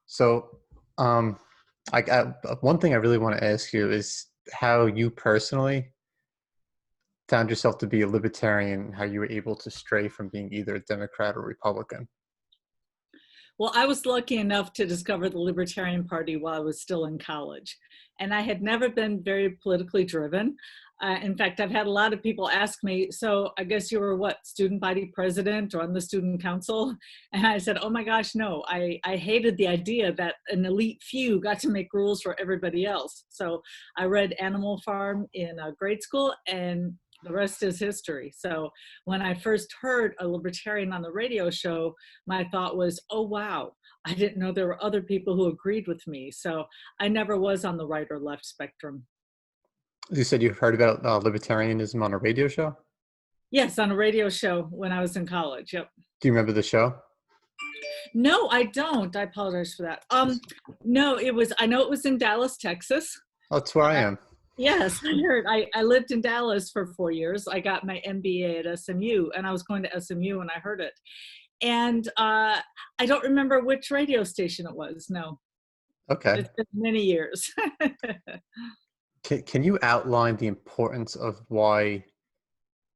So, um, one thing I really want to ask you is how you personally found yourself to be a libertarian, how you were able to stray from being either a Democrat or Republican. Well, I was lucky enough to discover the Libertarian Party while I was still in college. And I had never been very politically driven. In fact, I've had a lot of people ask me, so I guess you were what, student body president or on the student council? And I said, oh my gosh, no, I hated the idea that an elite few got to make rules for everybody else. So I read Animal Farm in grade school, and the rest is history. So when I first heard a libertarian on the radio show, my thought was, oh, wow, I didn't know there were other people who agreed with me. So I never was on the right or left spectrum. You said you heard about libertarianism on a radio show. Yes, on a radio show when I was in college. Yep. Do you remember the show? No, I don't. I apologize for that. No, I know it was in Dallas, Texas. Oh, that's where I am. Yes, I heard. I lived in Dallas for 4 years. I got my MBA at SMU, and I was going to SMU when I heard it. And I don't remember which radio station it was. No, Okay. it's been many years. Can you outline the importance of why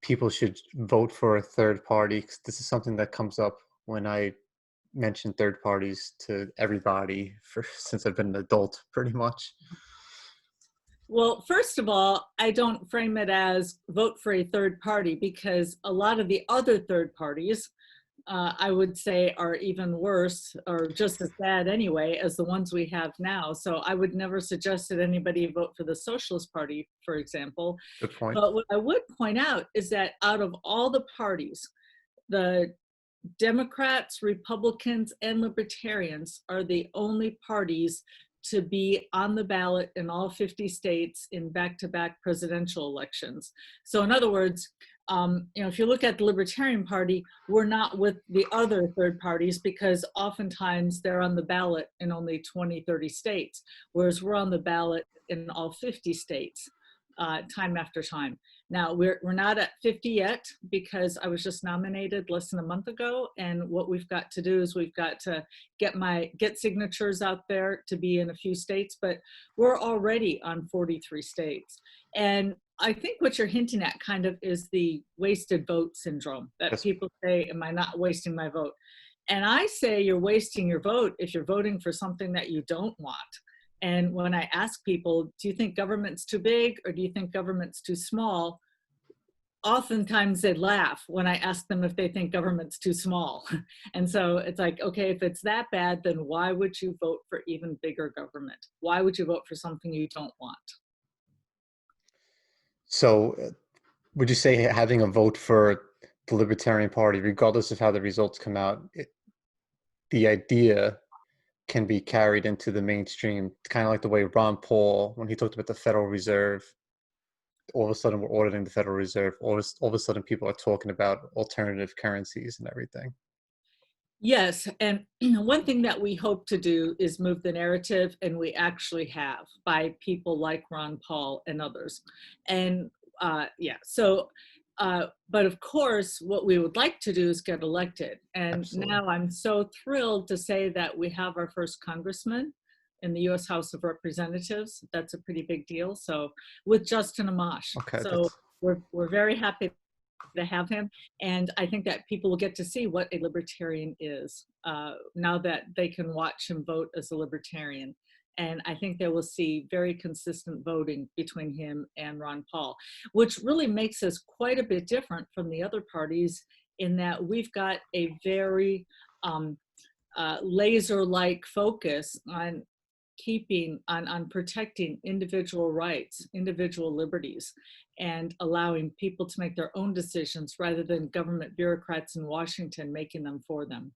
people should vote for a third party? 'Cause this is something that comes up when I mention third parties to everybody since I've been an adult, pretty much. Well, first of all, I don't frame it as vote for a third party because a lot of the other third parties, I would say, are even worse or just as bad anyway as the ones we have now. So I would never suggest that anybody vote for the Socialist Party, for example. Good point. But what I would point out is that out of all the parties, the Democrats, Republicans, and Libertarians are the only parties to be on the ballot in all 50 states in back-to-back presidential elections. So in other words, if you look at the Libertarian Party, we're not with the other third parties because oftentimes they're on the ballot in only 20, 30 states, whereas we're on the ballot in all 50 states time after time. Now, we're not at 50 yet because I was just nominated less than a month ago. And what we've got to do is we've got to get signatures out there to be in a few states, but we're already on 43 states. And I think what you're hinting at kind of is the wasted vote syndrome that Yes. people say, am I not wasting my vote? And I say you're wasting your vote if you're voting for something that you don't want. And when I ask people, do you think government's too big or do you think government's too small? Oftentimes they laugh when I ask them if they think government's too small. And so it's like, okay, if it's that bad, then why would you vote for even bigger government? Why would you vote for something you don't want? So, would you say having a vote for the Libertarian Party, regardless of how the results come out, the idea can be carried into the mainstream, kind of like the way Ron Paul, when he talked about the Federal Reserve, all of a sudden we're auditing the Federal Reserve. All of a sudden people are talking about alternative currencies and everything. Yes, and one thing that we hope to do is move the narrative, and we actually have by people like Ron Paul and others. And but of course, what we would like to do is get elected. And Absolutely. now I'm so thrilled to say that we have our first congressman in the U.S. House of Representatives. That's a pretty big deal. So with Justin Amash. Okay, So that's we're very happy to have him. And I think that people will get to see what a libertarian is now that they can watch him vote as a libertarian. And I think they will see very consistent voting between him and Ron Paul, which really makes us quite a bit different from the other parties in that we've got a very laser-like focus on protecting individual rights, individual liberties, and allowing people to make their own decisions rather than government bureaucrats in Washington making them for them.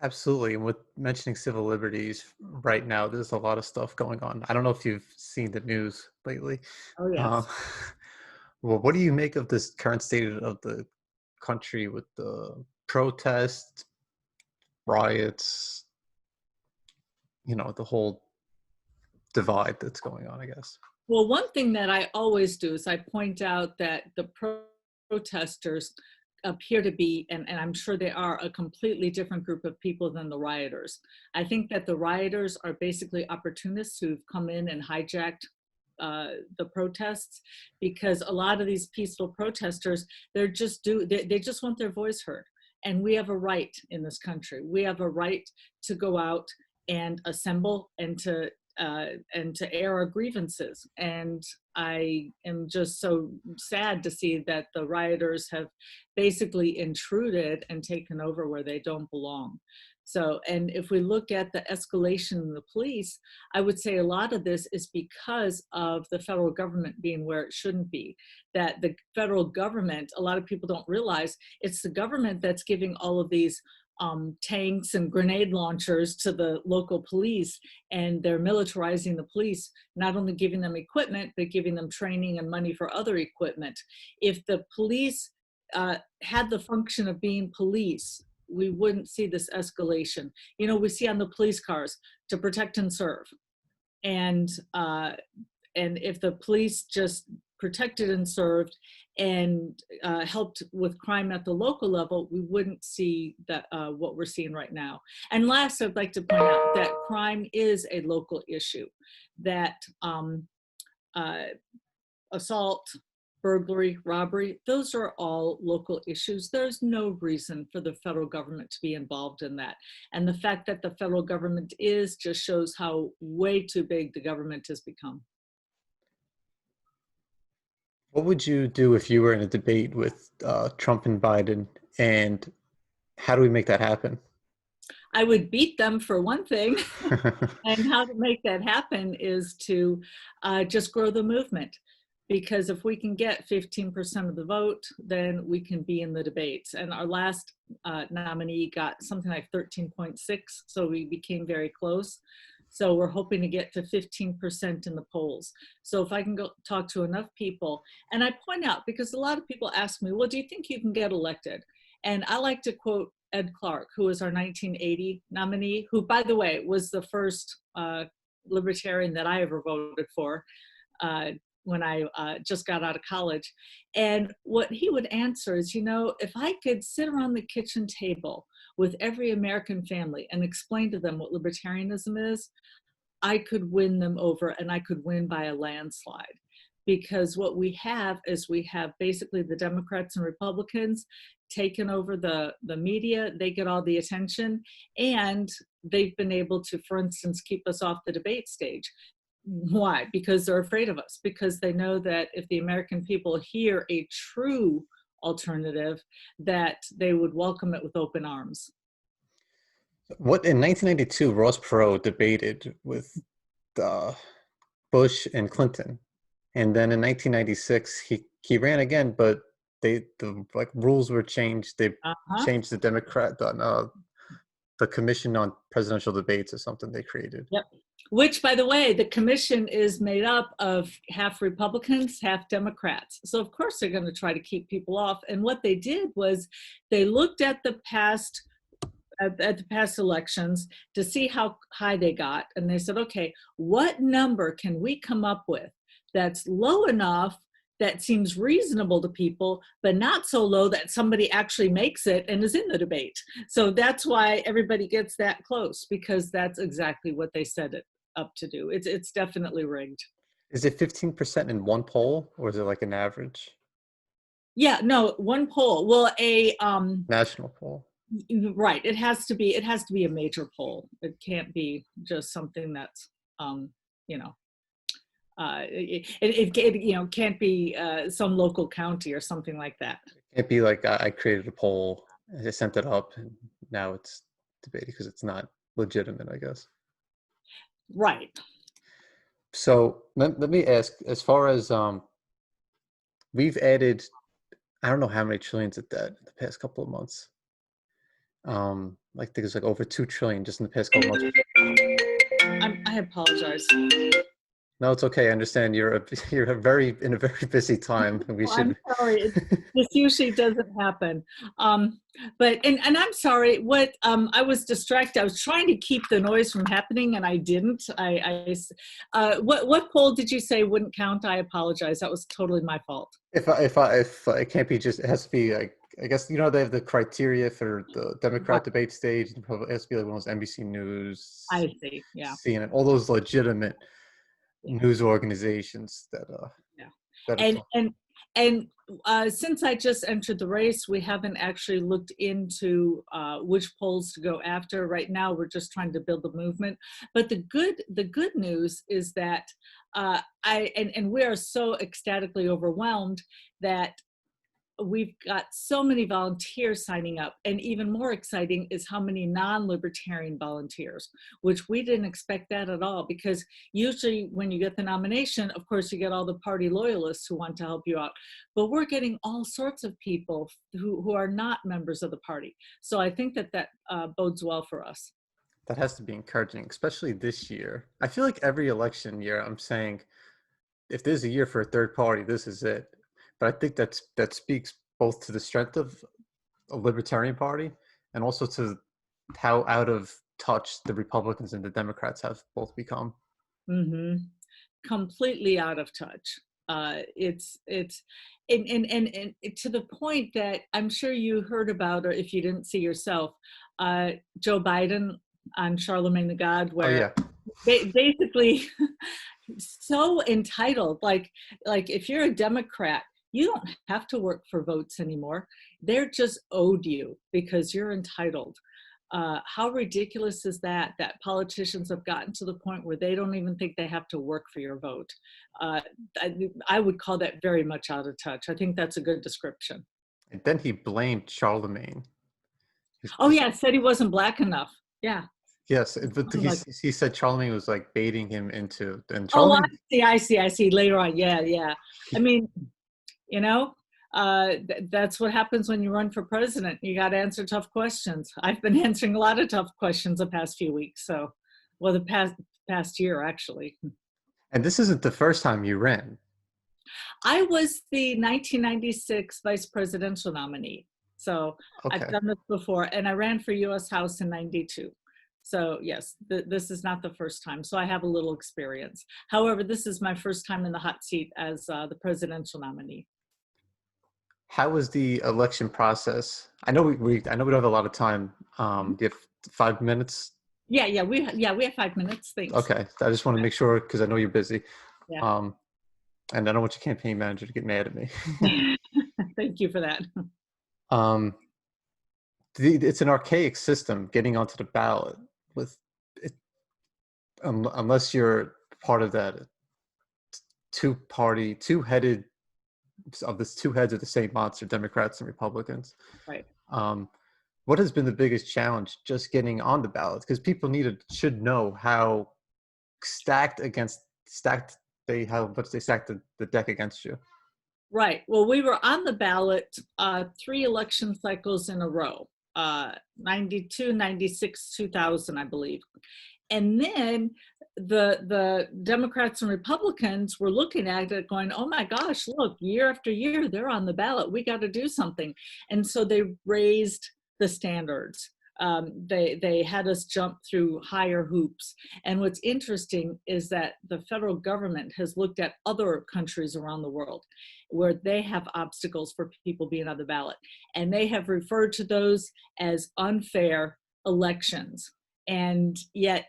absolutely. And with mentioning civil liberties right now, there's a lot of stuff going on. I don't know if you've seen the news lately. Oh, Uh, yes. well, what do you make of this current state of the country with the protests, riots, the whole divide that's going on, I guess? Well, one thing that I always do is I point out that the protesters appear to be, and I'm sure they are, a completely different group of people than the rioters. I think that the rioters are basically opportunists who've come in and hijacked the protests, because a lot of these peaceful protesters, they just want their voice heard. And we have a right in this country. We have a right to go out and assemble and to air our grievances. And I am just so sad to see that the rioters have basically intruded and taken over where they don't belong. So, and if we look at the escalation in the police, I would say a lot of this is because of the federal government being where it shouldn't be. That the federal government, a lot of people don't realize, it's the government that's giving all of these tanks and grenade launchers to the local police, and they're militarizing the police, not only giving them equipment, but giving them training and money for other equipment. If the police had the function of being police, we wouldn't see this escalation. You know, we see on the police cars, to protect and serve. And if the police just protected and served and helped with crime at the local level, we wouldn't see that what we're seeing right now. And last, I'd like to point out that crime is a local issue, that assault, burglary, robbery, those are all local issues. There's no reason for the federal government to be involved in that. And the fact that the federal government is just shows how way too big the government has become. What would you do if you were in a debate with Trump and Biden, and how do we make that happen? I would beat them, for one thing. And how to make that happen is to just grow the movement. Because if we can get 15% of the vote, then we can be in the debates. And our last nominee got something like 13.6, so we became very close. So we're hoping to get to 15% in the polls. So if I can go talk to enough people, and I point out, because a lot of people ask me, well, do you think you can get elected? And I like to quote Ed Clark, who was our 1980 nominee, who, by the way, was the first libertarian that I ever voted for when I just got out of college. And what he would answer is, you know, if I could sit around the kitchen table with every American family and explain to them what libertarianism is, I could win them over, and I could win by a landslide. Because what we have is we have basically the Democrats and Republicans taken over the media. They get all the attention, and they've been able to, for instance, keep us off the debate stage. Why? Because they're afraid of us, because they know that if the American people hear a true alternative, that they would welcome it with open arms. What, in 1992, Ross Perot debated with Bush and Clinton, and then in 1996 he ran again, but the rules were changed. They changed the Commission on Presidential Debates or something they created. Yep. Which, by the way, the commission is made up of half Republicans, half Democrats. So of course they're going to try to keep people off. And what they did was they looked at the past elections to see how high they got. And they said, okay, what number can we come up with that's low enough that seems reasonable to people, but not so low that somebody actually makes it and is in the debate. So that's why everybody gets that close, because that's exactly what they set it up to do. It's definitely rigged. Is it 15% in one poll, or is it like an average? Yeah, no, one poll. Well, a national poll. Right. It has to be a major poll. It can't be just something that's it can't be some local county or something like that. It can't be like I created a poll, I sent it up, and now it's debated, because it's not legitimate, I guess. Right. So let me ask, as far as we've added, I don't know how many trillions at that in the past couple of months. Like there's like over 2 trillion just in the past couple of months. I apologize. No, it's okay. I understand you're in a very busy time. And I'm sorry. This usually doesn't happen. But I'm sorry. What I was distracted. I was trying to keep the noise from happening, and I didn't. What poll did you say wouldn't count? I apologize. That was totally my fault. If it can't be just, it has to be like I guess, you know, they have the criteria for the Right. Democrat debate stage. It has to be like one of those NBC News, I see. Yeah. CNN, all those legitimate Yeah. news organizations Yeah. that it's And on. and and since I just entered the race, we haven't actually looked into which polls to go after. Right now, we're just trying to build the movement. But the good news is that and we are so ecstatically overwhelmed that we've got so many volunteers signing up, and even more exciting is how many non-libertarian volunteers, which we didn't expect that at all, because usually when you get the nomination, of course you get all the party loyalists who want to help you out, but we're getting all sorts of people who are not members of the party. So I think that bodes well for us. That has to be encouraging, especially this year. I feel like every election year I'm saying, if there's a year for a third party, this is it. But I think that speaks both to the strength of a Libertarian Party and also to how out of touch the Republicans and the Democrats have both become. Hmm. Completely out of touch. It's and to the point that I'm sure you heard about, or if you didn't see yourself, Joe Biden on Charlemagne the God, Oh where yeah, basically so entitled, like if you're a Democrat, you don't have to work for votes anymore. They're just owed you because you're entitled. How ridiculous is that, that politicians have gotten to the point where they don't even think they have to work for your vote? Uh, I would call that very much out of touch. I think that's a good description. and then he blamed Charlemagne. Oh yeah, said he wasn't black enough. Yeah. Yes, but Something like, he said Charlemagne was like baiting him into, and oh, I Charlemagne, see, I see, I see. Later on, yeah, yeah. I he, mean, you know, that's what happens when you run for president. You got to answer tough questions. I've been answering a lot of tough questions the past few weeks. So, well, the past year actually. and this isn't the first time you ran. I was the 1996 vice presidential nominee. So I've Okay. done this before, and I ran for US House in 92. So yes, this is not the first time. So I have a little experience. However, this is my first time in the hot seat as the presidential nominee. How was the election process? I know I know we don't have a lot of time. Do you have 5 minutes? Yeah, we have 5 minutes. Thanks. Okay, I just want to make sure because I know you're busy. Yeah. Um, and I don't want your campaign manager to get mad at me. Thank you for that. um, it's an archaic system getting onto the ballot with it, unless you're part of that two-headed of this two heads of the same monster, Democrats and Republicans. Right. Um, what has been the biggest challenge just getting on the ballot? Because people should know how stacked how much they stacked the deck against you. Right. Well, we were on the ballot 3 election cycles in a row, 92, 96, 2000, I believe. And then the Democrats and Republicans were looking at it going, oh my gosh, look, year after year, they're on the ballot. We got to do something. And so they raised the standards. They had us jump through higher hoops. And what's interesting is that the federal government has looked at other countries around the world where they have obstacles for people being on the ballot. And they have referred to those as unfair elections. And yet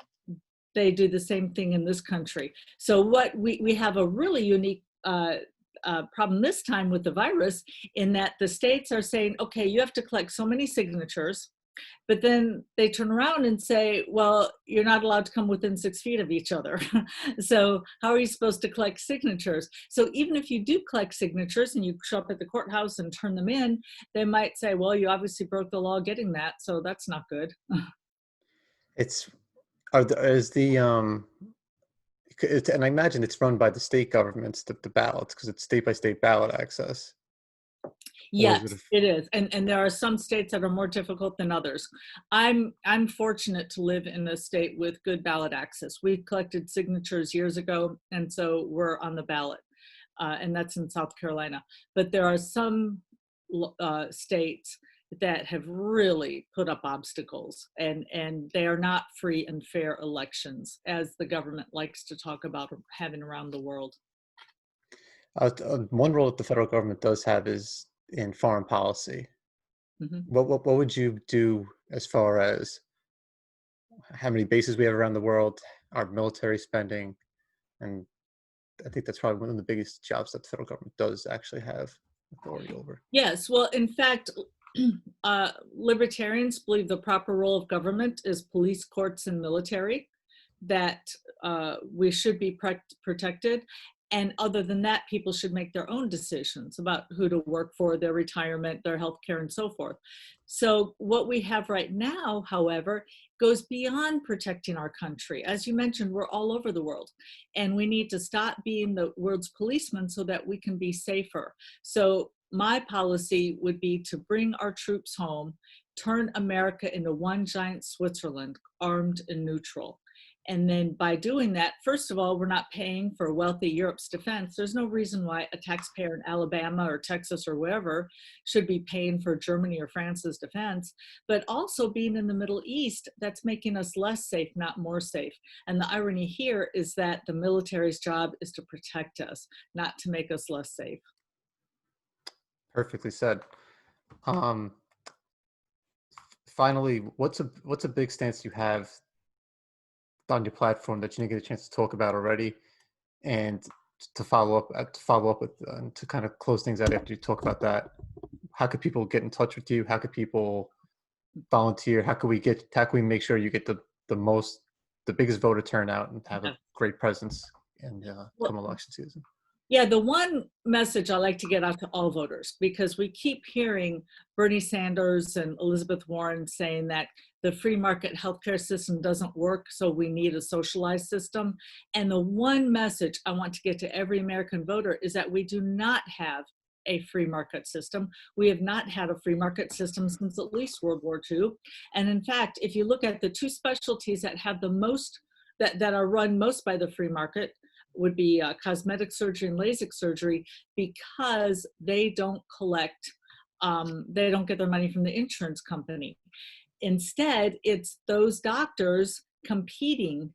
they do the same thing in this country. So what we have a really unique problem this time with the virus, in that the states are saying, okay, you have to collect so many signatures, but then they turn around and say, well, you're not allowed to come within 6 feet of each other. So how are you supposed to collect signatures? So even if you do collect signatures and you show up at the courthouse and turn them in, they might say, well, you obviously broke the law getting that, so that's not good. It's is the and I imagine it's run by the state governments, the ballots, because it's state by state ballot access. Or is it Yes, it is. And there are some states that are more difficult than others. I'm fortunate to live in a state with good ballot access. We collected signatures years ago, and so we're on the ballot. And that's in South Carolina. But there are some states that have really put up obstacles, and they are not free and fair elections, as the government likes to talk about having around the world. one role that the federal government does have is in foreign policy. Mhm. What would you do as far as how many bases we have around the world, our military spending, and I think that's probably one of the biggest jobs that the federal government does actually have authority over. Yes, well, in fact, libertarians believe the proper role of government is police, courts, and military, that we should be protected. And other than that, people should make their own decisions about who to work for, their retirement, their health care, and so forth. So what we have right now, however, goes beyond protecting our country. As you mentioned, we're all over the world, and we need to stop being the world's policemen so that we can be safer. So my policy would be to bring our troops home, turn America into one giant Switzerland, armed and neutral. And then by doing that, first of all, we're not paying for wealthy Europe's defense. There's no reason why a taxpayer in Alabama or Texas or wherever should be paying for Germany or France's defense. But also being in the Middle East, that's making us less safe, not more safe. And the irony here is that the military's job is to protect us, not to make us less safe. Perfectly said. Um, Finally, what's a big stance you have on your platform that you didn't get a chance to talk about already, and to follow up with to kind of close things out after you talk about that? How could people get in touch with you? How could people volunteer? How can we make sure you get the biggest voter turnout and have a Yeah. great presence in Well, come election season? yeah, the one message I like to get out to all voters, because we keep hearing Bernie Sanders and Elizabeth Warren saying that the free market healthcare system doesn't work, so we need a socialized system. And the one message I want to get to every American voter is that we do not have a free market system. We have not had a free market system since at least World War II. And in fact, if you look at the two specialties that have the most, that are run most by the free market, would be cosmetic surgery and LASIK surgery, because they don't they don't get their money from the insurance company. Instead, it's those doctors competing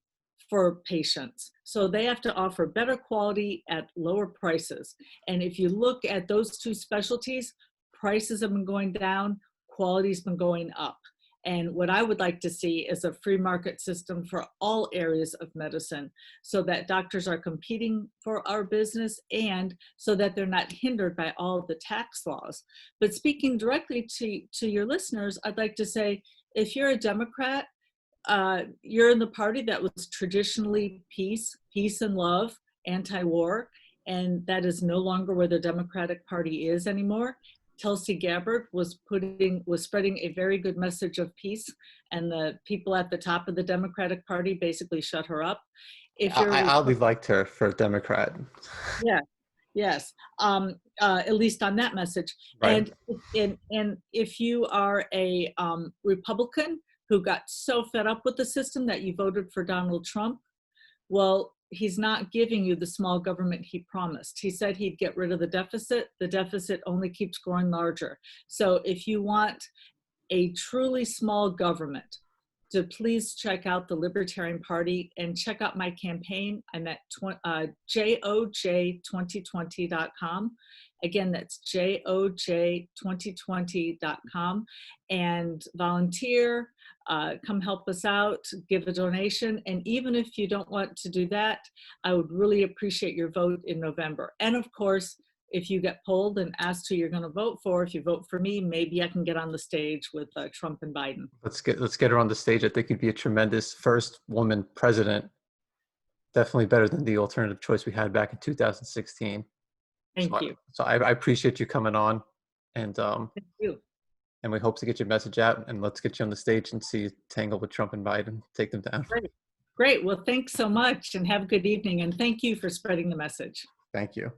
for patients. So they have to offer better quality at lower prices. And if you look at those two specialties, prices have been going down, quality's been going up. And what I would like to see is a free market system for all areas of medicine, so that doctors are competing for our business and so that they're not hindered by all of the tax laws. But speaking directly to your listeners, I'd like to say, if you're a Democrat, you're in the party that was traditionally peace and love, anti-war, and that is no longer where the Democratic Party is anymore. Tulsi Gabbard was spreading a very good message of peace, and the people at the top of the Democratic Party basically shut her up. If you're, I oddly liked her for a Democrat. yeah, yes, at least on that message. Right. And if you are a Republican who got so fed up with the system that you voted for Donald Trump, well, he's not giving you the small government he promised. He said he'd get rid of the deficit. The deficit only keeps growing larger. So if you want a truly small government, to please check out the Libertarian Party and check out my campaign. I'm at joj2020.com. Again, that's joj2020.com. And volunteer, come help us out, give a donation. And even if you don't want to do that, I would really appreciate your vote in November. And of course, if you get polled and asked who you're going to vote for, if you vote for me, maybe I can get on the stage with Trump and Biden. Let's get her on the stage. I think you'd be a tremendous first woman president. Definitely better than the alternative choice we had back in 2016. Thank you. So I appreciate you coming on, and Thank you. and we hope to get your message out, and let's get you on the stage and see you tangle with Trump and Biden, take them down. Great. Great. Well, thanks so much, and have a good evening. And thank you for spreading the message. Thank you.